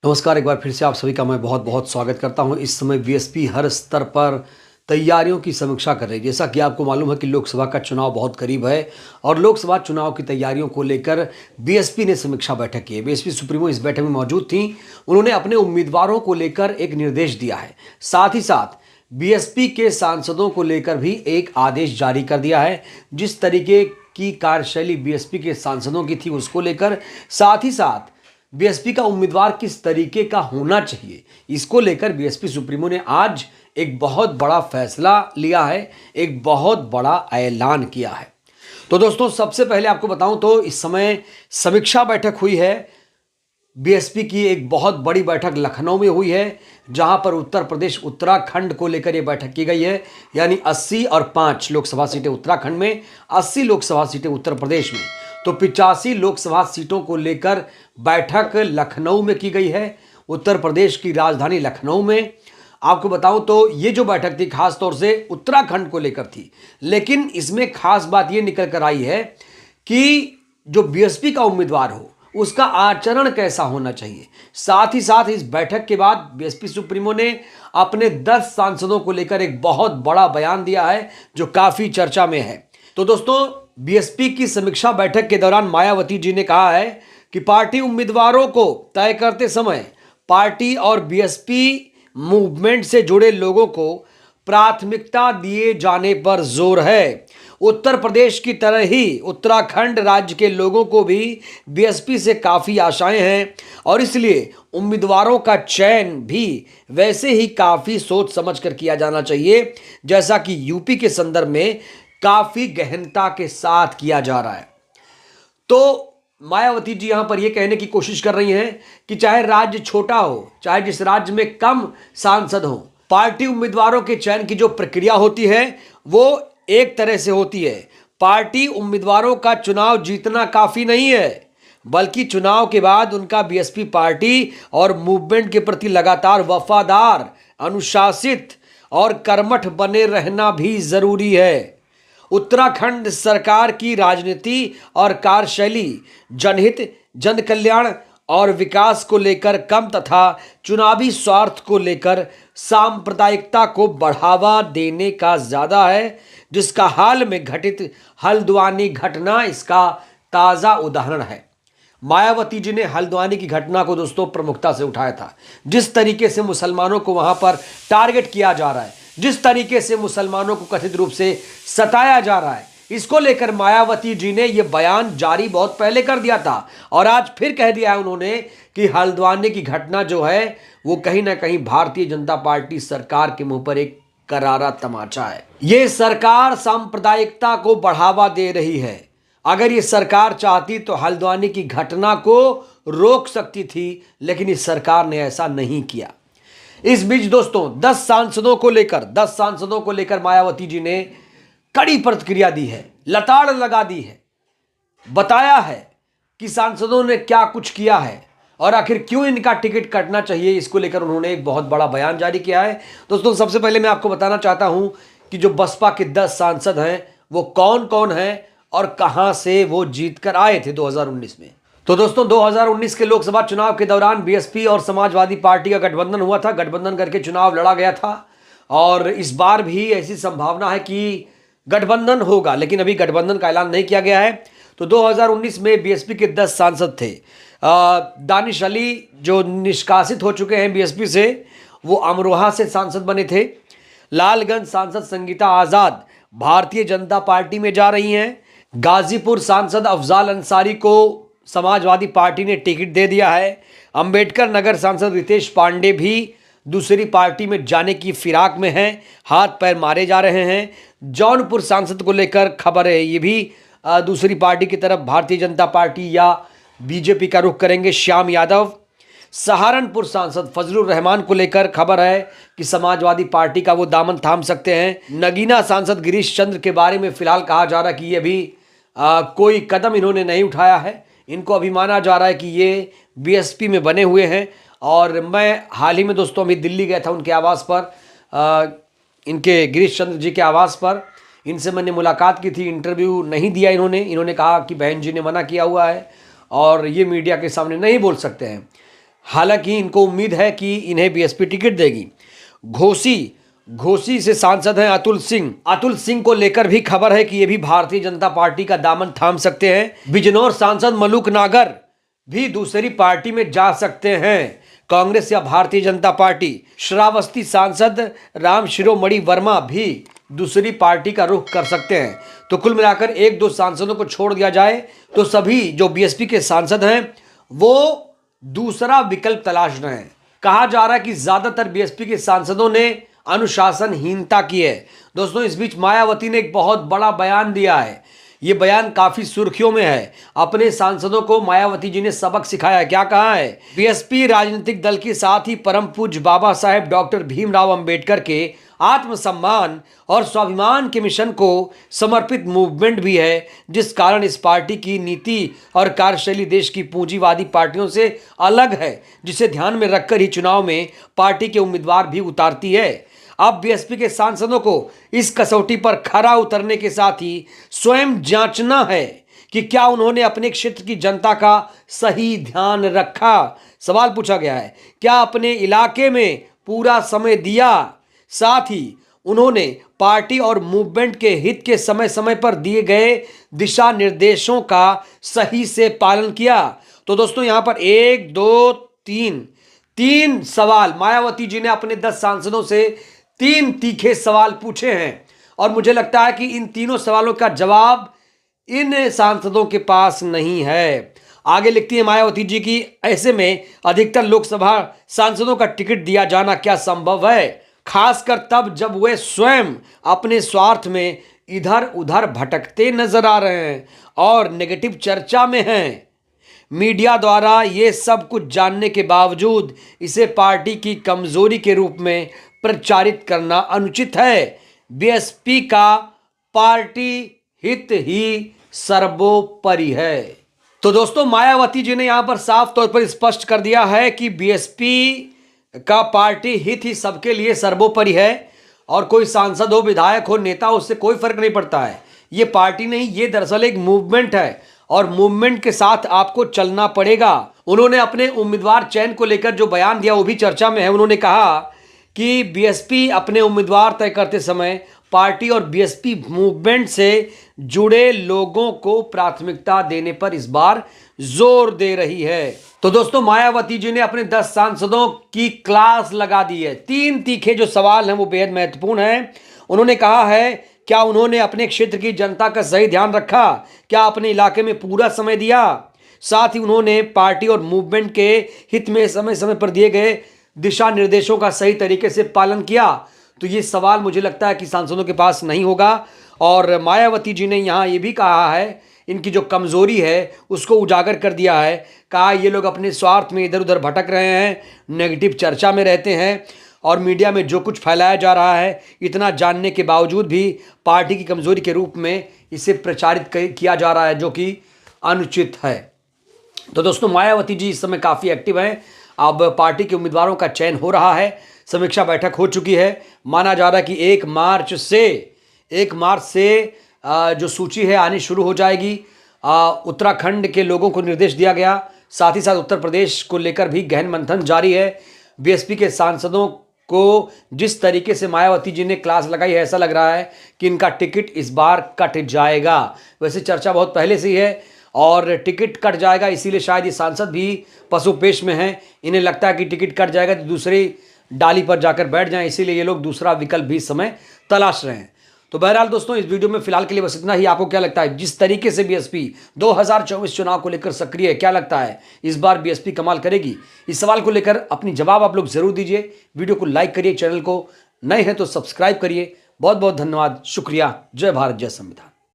नमस्कार, एक बार फिर से आप सभी का मैं बहुत बहुत स्वागत करता हूं। इस समय बीएसपी हर स्तर पर तैयारियों की समीक्षा कर रही है। जैसा कि आपको मालूम है कि लोकसभा का चुनाव बहुत करीब है और लोकसभा चुनाव की तैयारियों को लेकर बीएसपी ने समीक्षा बैठक की है। बीएसपी सुप्रीमो इस बैठक में मौजूद थी। उन्होंने अपने उम्मीदवारों को लेकर एक निर्देश दिया है। साथ ही साथ बीएसपी के सांसदों को लेकर भी एक आदेश जारी कर दिया है। जिस तरीके की कार्यशैली बीएसपी के सांसदों की थी उसको लेकर, साथ ही साथ बीएसपी का उम्मीदवार किस तरीके का होना चाहिए, इसको लेकर बीएसपी सुप्रीमो ने आज एक बहुत बड़ा फैसला लिया है, एक बहुत बड़ा ऐलान किया है। तो दोस्तों, सबसे पहले आपको बताऊं तो इस समय समीक्षा बैठक हुई है। बीएसपी की एक बहुत बड़ी बैठक लखनऊ में हुई है, जहां पर उत्तर प्रदेश उत्तराखंड को लेकर यह बैठक की गई है। यानी 80 और 5 लोकसभा सीटें उत्तराखंड में, 80 लोकसभा सीटें उत्तर प्रदेश में, तो 85 लोकसभा सीटों को लेकर बैठक लखनऊ में की गई है, उत्तर प्रदेश की राजधानी लखनऊ में। आपको बताऊं तो ये जो बैठक थी खास तौर से उत्तराखंड को लेकर थी, लेकिन इसमें खास बात ये निकल कर आई है कि जो बीएसपी का उम्मीदवार हो उसका आचरण कैसा होना चाहिए। साथ ही साथ इस बैठक के बाद बीएसपी सुप्रीमो ने अपने 10 सांसदों को लेकर एक बहुत बड़ा बयान दिया है, जो काफी चर्चा में है। तो दोस्तों, बीएसपी की समीक्षा बैठक के दौरान मायावती जी ने कहा है कि पार्टी उम्मीदवारों को तय करते समय पार्टी और बीएसपी मूवमेंट से जुड़े लोगों को प्राथमिकता दिए जाने पर जोर है। उत्तर प्रदेश की तरह ही उत्तराखंड राज्य के लोगों को भी बीएसपी से काफ़ी आशाएं हैं और इसलिए उम्मीदवारों का चयन भी वैसे ही काफ़ी सोच समझ कर किया जाना चाहिए, जैसा कि यूपी के संदर्भ में काफ़ी गहनता के साथ किया जा रहा है। तो मायावती जी यहां पर यह कहने की कोशिश कर रही हैं कि चाहे राज्य छोटा हो, चाहे जिस राज्य में कम सांसद हो, पार्टी उम्मीदवारों के चयन की जो प्रक्रिया होती है वो एक तरह से होती है। पार्टी उम्मीदवारों का चुनाव जीतना काफी नहीं है, बल्कि चुनाव के बाद उनका बीएसपी पार्टी और मूवमेंट के प्रति लगातार वफादार, अनुशासित और कर्मठ बने रहना भी जरूरी है। उत्तराखंड सरकार की राजनीति और कार्यशैली जनहित, जन कल्याण और विकास को लेकर कम तथा चुनावी स्वार्थ को लेकर सांप्रदायिकता को बढ़ावा देने का ज्यादा है, जिसका हाल में घटित हल्द्वानी घटना इसका ताजा उदाहरण है। मायावती जी ने हल्द्वानी की घटना को दोस्तों प्रमुखता से उठाया था। जिस तरीके से मुसलमानों को वहां पर टारगेट किया जा रहा है, जिस तरीके से मुसलमानों को कथित रूप से सताया जा रहा है, इसको लेकर मायावती जी ने यह बयान जारी बहुत पहले कर दिया था और आज फिर कह दिया है उन्होंने कि हल्द्वानी की घटना जो है वो कहीं ना कहीं भारतीय जनता पार्टी सरकार के मुंह पर एक करारा तमाचा है। ये सरकार सांप्रदायिकता को बढ़ावा दे रही है। अगर ये सरकार चाहती तो हल्द्वानी की घटना को रोक सकती थी, लेकिन इस सरकार ने ऐसा नहीं किया। इस बीच दोस्तों 10 सांसदों को लेकर मायावती जी ने कड़ी प्रतिक्रिया दी है, लताड़ लगा दी है, बताया है कि सांसदों ने क्या कुछ किया है और आखिर क्यों इनका टिकट कटना चाहिए। इसको लेकर उन्होंने एक बहुत बड़ा बयान जारी किया है। दोस्तों, सबसे पहले मैं आपको बताना चाहता हूं कि जो बसपा के 10 सांसद हैं वो कौन कौन हैं और कहां से वो जीत कर आए थे 2019 में। तो दोस्तों, 2019 के लोकसभा चुनाव के दौरान बीएसपी और समाजवादी पार्टी का गठबंधन हुआ था। गठबंधन करके चुनाव लड़ा गया था और इस बार भी ऐसी संभावना है कि गठबंधन होगा, लेकिन अभी गठबंधन का ऐलान नहीं किया गया है। तो 2019 में बीएसपी के 10 सांसद थे। दानिश अली जो निष्कासित हो चुके हैं बीएसपी से, वो अमरोहा से सांसद बने थे। लालगंज सांसद संगीता आजाद भारतीय जनता पार्टी में जा रही हैं। गाजीपुर सांसद अफजाल अंसारी को समाजवादी पार्टी ने टिकट दे दिया है। अंबेडकर नगर सांसद रितेश पांडे भी दूसरी पार्टी में जाने की फिराक में हैं, हाथ पैर मारे जा रहे हैं। जौनपुर सांसद को लेकर खबर है, ये भी दूसरी पार्टी की तरफ भारतीय जनता पार्टी या बीजेपी का रुख करेंगे, श्याम यादव। सहारनपुर सांसद फजलुर रहमान को लेकर खबर है कि समाजवादी पार्टी का वो दामन थाम सकते हैं। नगीना सांसद गिरीश चंद्र के बारे में फिलहाल कहा जा रहा है कि ये अभी कोई कदम इन्होंने नहीं उठाया है। इनको अभी माना जा रहा है कि ये बीएसपी में बने हुए हैं। और मैं हाल ही में दोस्तों अभी दिल्ली गया था उनके आवास पर, इनके गिरीश चंद्र जी के आवास पर। इनसे मैंने मुलाकात की थी, इंटरव्यू नहीं दिया इन्होंने कहा कि बहन जी ने मना किया हुआ है और ये मीडिया के सामने नहीं बोल सकते हैं। हालांकि इनको उम्मीद है कि इन्हें बीएसपी टिकट देगी। घोसी से सांसद हैं अतुल सिंह को लेकर भी खबर है कि ये भी भारतीय जनता पार्टी का दामन थाम सकते हैं। बिजनौर सांसद मलूक नागर भी दूसरी पार्टी में जा सकते हैं, कांग्रेस या भारतीय जनता पार्टी। श्रावस्ती सांसद राम शिरोमणि वर्मा भी दूसरी पार्टी का रुख कर सकते हैं। तो कुल मिलाकर 1-2 सांसदों को छोड़ दिया जाए तो सभी जो बीएसपी के सांसद हैं वो दूसरा विकल्प तलाश रहे हैं। कहा जा रहा है कि ज्यादातर बीएसपी के सांसदों ने अनुशासनहीनता की है। दोस्तों, इस बीच मायावती ने एक बहुत बड़ा बयान दिया है। ये बयान काफी सुर्खियों में है। अपने सांसदों को मायावती जी ने सबक सिखाया। क्या कहा है? बीएसपी राजनीतिक दल के साथ ही परम पूज्य बाबा साहेब डॉक्टर भीमराव अंबेडकर के आत्मसम्मान और स्वाभिमान के मिशन को समर्पित मूवमेंट भी है, जिस कारण इस पार्टी की नीति और कार्यशैली देश की पूंजीवादी पार्टियों से अलग है, जिसे ध्यान में रखकर ही चुनाव में पार्टी के उम्मीदवार भी उतारती है। अब बीएसपी के सांसदों को इस कसौटी पर खरा उतरने के साथ ही स्वयं जांचना है कि क्या उन्होंने अपने क्षेत्र की जनता का सही ध्यान रखा। सवाल पूछा गया है, क्या अपने इलाके में पूरा समय दिया, साथ ही उन्होंने पार्टी और मूवमेंट के हित के समय समय पर दिए गए दिशा निर्देशों का सही से पालन किया। तो दोस्तों, यहां पर 1 2 3 सवाल मायावती जी ने अपने 10 सांसदों से 3 तीखे सवाल पूछे हैं और मुझे लगता है कि इन तीनों सवालों का जवाब इन सांसदों के पास नहीं है। आगे लिखती है मायावती जी की, ऐसे में अधिकतर लोकसभा सांसदों का टिकट दिया जाना क्या संभव है, खासकर तब जब वे स्वयं अपने स्वार्थ में इधर उधर भटकते नजर आ रहे हैं और नेगेटिव चर्चा में हैं। मीडिया द्वारा ये सब कुछ जानने के बावजूद इसे पार्टी की कमजोरी के रूप में प्रचारित करना अनुचित है। बीएसपी का पार्टी हित ही सर्वोपरि है। तो दोस्तों, मायावती जी ने यहां पर साफ तौर पर स्पष्ट कर दिया है कि बीएसपी का पार्टी हित ही सबके लिए सर्वोपरि है और कोई सांसद हो, विधायक हो, नेता हो, उससे कोई फर्क नहीं पड़ता है। ये पार्टी नहीं, ये दरअसल एक मूवमेंट है और मूवमेंट के साथ आपको चलना पड़ेगा। उन्होंने अपने उम्मीदवार चयन को लेकर जो बयान दिया वो भी चर्चा में है। उन्होंने कहा कि बीएसपी अपने उम्मीदवार तय करते समय पार्टी और बीएसपी मूवमेंट से जुड़े लोगों को प्राथमिकता देने पर इस बार जोर दे रही है। तो दोस्तों, मायावती जी ने अपने 10 सांसदों की क्लास लगा दी है। 3 तीखे जो सवाल हैं वो बेहद महत्वपूर्ण हैं। उन्होंने कहा है, क्या उन्होंने अपने क्षेत्र की जनता का सही ध्यान रखा, क्या अपने इलाके में पूरा समय दिया, साथ ही उन्होंने पार्टी और मूवमेंट के हित में समय समय पर दिए गए दिशा निर्देशों का सही तरीके से पालन किया। तो ये सवाल मुझे लगता है कि सांसदों के पास नहीं होगा। और मायावती जी ने यहाँ ये भी कहा है, इनकी जो कमजोरी है उसको उजागर कर दिया है। कहा ये लोग अपने स्वार्थ में इधर उधर भटक रहे हैं, नेगेटिव चर्चा में रहते हैं और मीडिया में जो कुछ फैलाया जा रहा है, इतना जानने के बावजूद भी पार्टी की कमजोरी के रूप में इसे प्रचारित किया जा रहा है, जो कि अनुचित है। तो दोस्तों, मायावती जी इस समय काफ़ी एक्टिव हैं। अब पार्टी के उम्मीदवारों का चयन हो रहा है, समीक्षा बैठक हो चुकी है। माना जा रहा है कि 1 मार्च से जो सूची है आनी शुरू हो जाएगी। उत्तराखंड के लोगों को निर्देश दिया गया, साथ ही साथ उत्तर प्रदेश को लेकर भी गहन मंथन जारी है। बीएसपी के सांसदों को जिस तरीके से मायावती जी ने क्लास लगाई है, ऐसा लग रहा है कि इनका टिकट इस बार कट जाएगा। वैसे चर्चा बहुत पहले से ही है और टिकट कट जाएगा, इसीलिए शायद ये सांसद भी पसुपेश में हैं। इन्हें लगता है कि टिकट कट जाएगा तो दूसरी डाली पर जाकर बैठ जाएं, इसीलिए ये लोग दूसरा विकल्प भी इस समय तलाश रहे हैं। तो बहरहाल दोस्तों, इस वीडियो में फिलहाल के लिए बस इतना ही। आपको क्या लगता है, जिस तरीके से बीएसपी 2024 चुनाव को लेकर सक्रिय है, क्या लगता है इस बार बीएसपी कमाल करेगी? इस सवाल को लेकर अपनी जवाब आप लोग जरूर दीजिए। वीडियो को लाइक करिए, चैनल को नए हैं तो सब्सक्राइब करिए। बहुत बहुत धन्यवाद, शुक्रिया। जय भारत, जय संविधान।